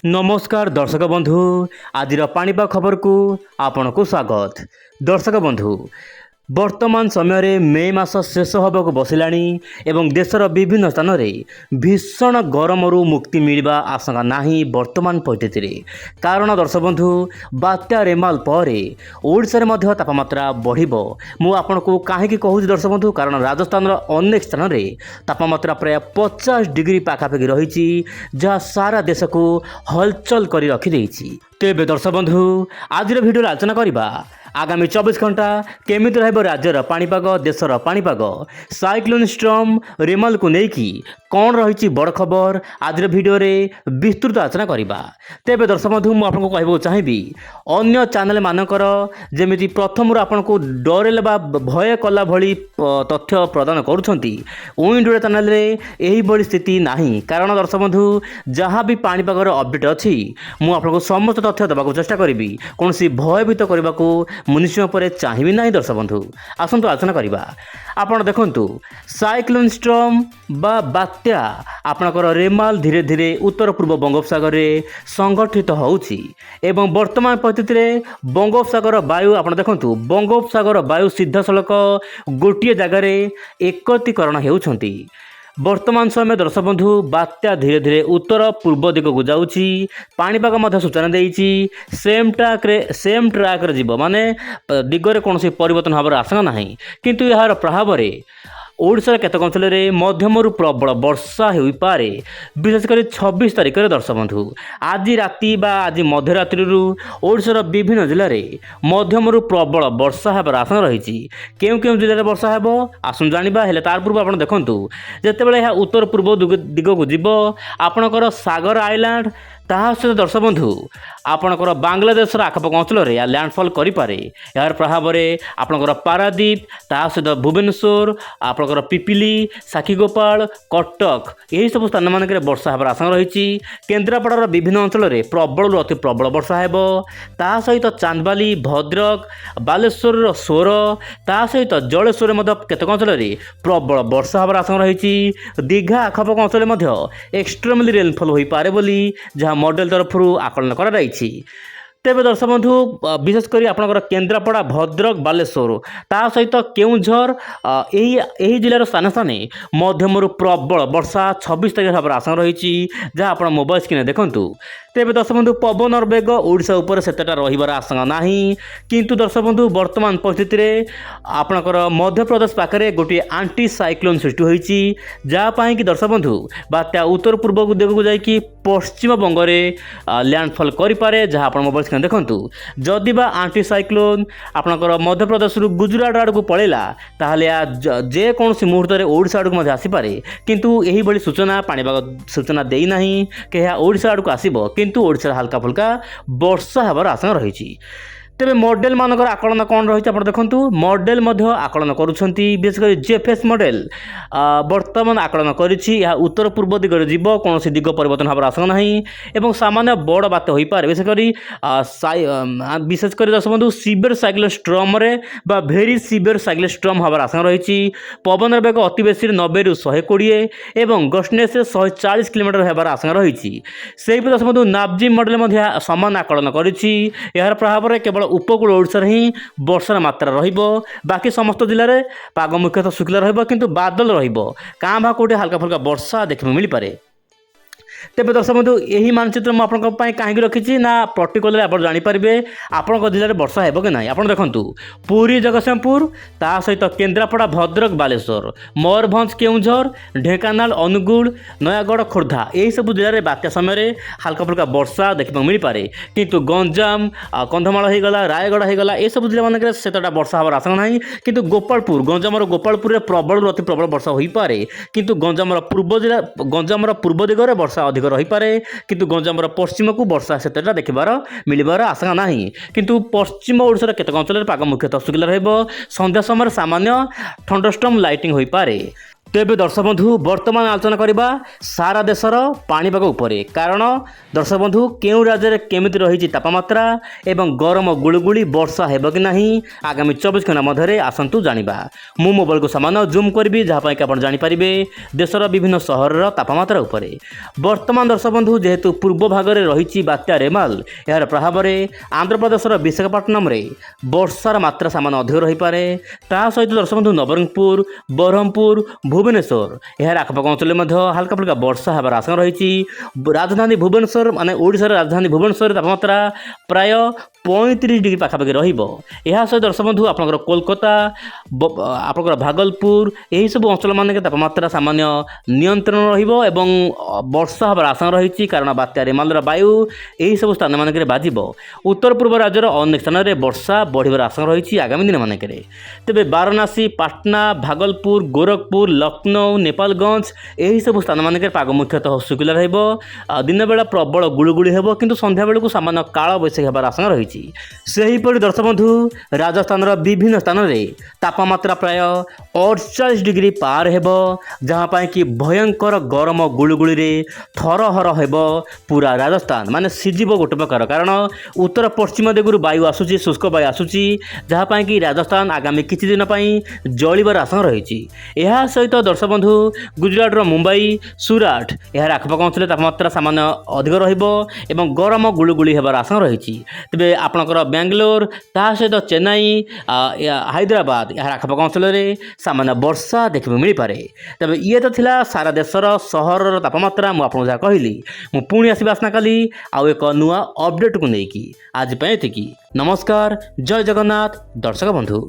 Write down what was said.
नमस्कार दर्शक बंधु आज पाणीपाग खबर को आपण को स्वागत। दर्शक बंधु वर्तमान समय मे मास शेष होगा बसला एवं देशर विभिन्न स्थान में भीषण गरम मुक्ति मिलवा आशंका नहीं वर्तमान परिस्थिति कारण दर्शक बंधु बात्या रेमाल पर ओडिशा रे तापमात्रा बढ़िबो। मु आपन को कहीं कहूँ दर्शक बंधु कारण राजस्थान अनेक स्थान में तापमात्रा प्राय 50 डिग्री पाखापाखि रही जहाँ सारा देश को हलचल कर रखी। तेबे दर्शक बंधु आज भिडियो आलोचना करवा आगामी 24 घंटा केमिति रहबो राज्यर पाणीपाग देशर पाणीपाग साइक्लोन स्टॉर्म रेमाल को लेकिन कौन रही बड़ खबर आज भिडियो विस्तृत आलोचना करवा। तेबे दर्शक बंधु मुझे आपको कहूँ चाहिए अन्य चैनल मानकर जमी प्रथम आपको डरेल बा भय कला भली तथ्य प्रदान करुँच इंडिया चैनल यही स्थिति नहीं कारण दर्शक बंधु जहाँ भी पाणीपागर अपडेट अच्छी मुझे समस्त तथ्य देवाक चेष्टा करी कौन भयभीत करने को मुनिश्चय पर चाहिए ना। दर्शक बंधु आसतु आलोचना करवा। आपण देखंतु साइक्लोन स्टॉर्म बा बात्या आपणकर रेमाल धीरे धीरे उत्तर पूर्व बंगोपसागर में संगठित होउछि एवं वर्तमान परिस्थिति में बंगोपसागर वायु आपण देखंतु बंगोपसागर वायु सीधा सड़क गोटे जगार एकत्रीकरण होउछंती। वर्तमान समय दर्शक बंधु बात्या धीरे धीरे उत्तर पूर्व दिग को जाऊँगी पाणीपाग मध्य सूचना देइछि सेम ट्रैक रे जीव माने दिगरे कौन परिवर्तन हबार आशंका नहीं किंतु यार प्रभाव ओडिशा केतक अंचल में मध्यम प्रबल वर्षा हो पारे विशेषकर 26 तारिख में दर्शक बंधु आज राति बा आज मध्यरात्रि ओडिशार विभिन्न जिले में मध्यम प्रबल वर्षा होबार आशंका रही। केउ केउ जिले में वर्षा हेबो आसुन जानिबा हेले तार पूर्व आपण देखंतु जेतेबेले यह उत्तर पूर्व दिग को जीव आपणकर सागर आइलैंड ताहा सहित दर्शक बंधु आपणकर बांग्लादेश आखपाख अंचल में लैंडफॉल करें यार प्रभाव में आपणकर पारादीप ताहा सहित भुवनेश्वर आपणकर पिपिली साखीगोपाल कटक यही सब स्थान मानक वर्षा होबार आशंका रही। केन्द्रापड़ार विभिन्न अंचल में प्रबल अति प्रबल वर्षा हेबो ताहा सहित चांदबाली भद्रक बालेश्वर सोर ताहा सहित जलेश्वर में केतक अंचल में प्रबल वर्षा होबार आशंका रही। दीघा आखपाख अंचल में एक्सट्रीमली रेनफॉल हो पारे बोली जहाँ मॉडल तरफ आकलन कर। तेबे दर्शक बंधु विशेषकर आपंकर केन्द्रापड़ा भद्रक बालेश्वर ता सहित केउझर यही जिलार स्थान स्थान मध्यम प्रबल वर्षा 26 तारिख भाव आशंका रही जहाँ आप मोबाइल स्क्रीन देखूँ। तेबे दर्शक बंधु पवन बेग ओडिशा उपर सेतेटा रहिबार आशंका नहीं किंतु दर्शक बंधु वर्तमान परिस्थिति रे आपणकर मध्य प्रदेश पाखरे गोटे आंटी साइक्लोन सृष्टि होईची जहाँपाई कि दर्शक बंधु बात्या उत्तर पूर्व दिग को जाकि पश्चिम बंगरे लैंडफॉल करें जहाँ आप मोबाइल स्क्रीन देखूँ। जदि बा आंटी साइक्लोन आपणकर मध्य प्रदेश गुजरात आड़ को पलैला ताहले जेकोसी मुहूर्त में ओडिशा आड़ को आसीपे किंतु यही भली सूचना पाणीपाग सूचना देना कि ओडिशा आड़ को आसब किंतु ओडिशा हल्का फुल्का वर्षा होबार आशंका रही। तेबे मॉडल मानकर आकलन कौन रही आप देखूँ मॉडल आकलन करुँच विशेषकर जेएफएस मॉडल वर्तमान आकलन कर उत्तर पूर्व दिगरे जीव कौन दिग परिवर्तन होबार आशंका नहीं एवं सामान्य बड़ बात्या हो पारे विशेषकर दर्शक बंधु सीवियर साइक्लोन स्टॉर्म रे बा भेरी सीवियर साइक्लोन स्टॉर्म होबार आशंका रही। पवन बेग अति बेसी 90 ରୁ 120 एवं गस्टनेस 140 किलोमीटर होबार आशंका रही। से दर्शक बंधु नाब्जी मॉडल समान आकलन कर प्रभाव में केवल उपकूल ओडिशा ही वर्षार मात्रा रहिबो बाकी समस्त जिले में पाग मुख्यतः शुक्ला रहिबो किंतु बादल रहिबो काँ भा कोटे हल्का फुल्का वर्षा देखने मिल पारे। तेबे दर्शक बंधु यही मानचित्र मुझे कहीं रखी ना पर्टिकुलर आप जानीपारे आपण जिले में वर्षा है कि ना। आप देखूँ पुरी जगतसिंहपुर ता सहित केन्द्रापड़ा भद्रक बालेश्वर मयूरभंज केउझर ढेंकानाल अनुगुल नयागढ़ खोर्धा यही सब जिले में बात्या समय हल्का फुल्का वर्षा देखा मिल पारे किंतु गंजाम कंधमाल होगला रायगढ़ होगला ये सब जिले मानक सेतटा वर्षा होबार आशंका नहीं किंतु गोपालपुर गंजामर गोपालपुर में प्रबल अति प्रबल वर्षा हो पारे किंतु गंजामर पूर्व दिगरे वर्षा अधिक रही पारे किंतु गंजामर पश्चिम को वर्षा सेतेटा देखबार मिलबार आशंका नहीं किंतु पश्चिम ओडिशार केतक अंचल पाग मुख्यतः शुक्ला रहिबो संध्या समय सामान्य थंडरस्टॉर्म लाइटिंग हो पारे। तेबे दर्शक बंधु वर्तमान आलोचना करबा सारा देशर पाणीपाग उपरे कारण दर्शक बंधु केउं राज्य रे केमिति रही तापमात्रा एवं गरम गुळुगुळी वर्षा हेब कि नाही आगामी 24 घंटा मध्य आसतु जानिबा। मु मोबाइल को सामान्य जूम करबी जहाँ कि आप जानिपारे देशर विभिन्न सहर तापमात्रा उपरे। वर्तमान दर्शक बंधु जेहेतु पूर्व भाग में रही बात्या रेमाल यार प्रभाव में आंध्र प्रदेशर विशाखापट्टनम रे वर्षार मात्रा सामान्य अधिक रही पारे। ता सहित दर्शक बंधु नवरंगपुर ब्रह्मपुर भुवनेश्वर यार आखपाख अंचल हाल्का फुल्का वर्षा होबार आशंका रही। राजधानी भुवनेश्वर माने ओडिशार राजधानी भुवनेश्वर तापमात्रा प्राय 35 डिग्री पाखापाखि रहा सहित दर्शक बंधु आपंकर कोलकाता आपंकर भागलपुर यही सब अंचल मान तापमात्रा सामान्य नियंत्रण रही वर्षा होबार आशंका रही कारण बात्या रेमालर वायु यही सब स्थान मानक बाजिब। उत्तर पूर्व राज्यर अनेक स्थान में वर्षा बढ़िबार आशंका रही आगामी दिन मानक तेबे वाराणसी पाटना भागलपुर गोरखपुर लखनऊ नेपालगंज यही सब स्थान मानक पाग मुख्यतः शुखिला दिन बेला प्रबल गुळुगुळी हेब किंतु संध्या बेलू सामान्य काल बैशाखी होबार आशंका रही। सेहीपरि दर्शक बंधु राजस्थान विभिन्न स्थान में तापमात्रा प्राय 48 डिग्री पार हेब जहाँ कि भयंकर गरम गुळुगुळी रे थरहर हेब पूरा राजस्थान माने सिजिब गोटे प्रकार कारण उत्तर पश्चिम दिगु वायु आसुची शुष्क वायु आसुची जहाँ कि राजस्थान आगामी किछि दिन जलिबार आशंका रही। यह सहित दर्शक बंधु गुजरात मुंबई सूरत यार आखपाख अंचल तापमात्रा सामान्य अधिक रहिब गरम गुळुगुळी हेबार आशंका रही। तेबे आपणकर बेंगलोर ता सहित चेन्नई हैदराबाद यार आखपाख अंचल में सामान्य वर्षा देखा मिल पारे। तेबे ये तो थिला सारा देशर सहर तापमात्रा मुझे जहाँ कहली पुणी आसबि आसना काली आउ एक नुआ अपडेट को लेकिन आज एतिकी। नमस्कार, जय जगन्नाथ दर्शक बंधु।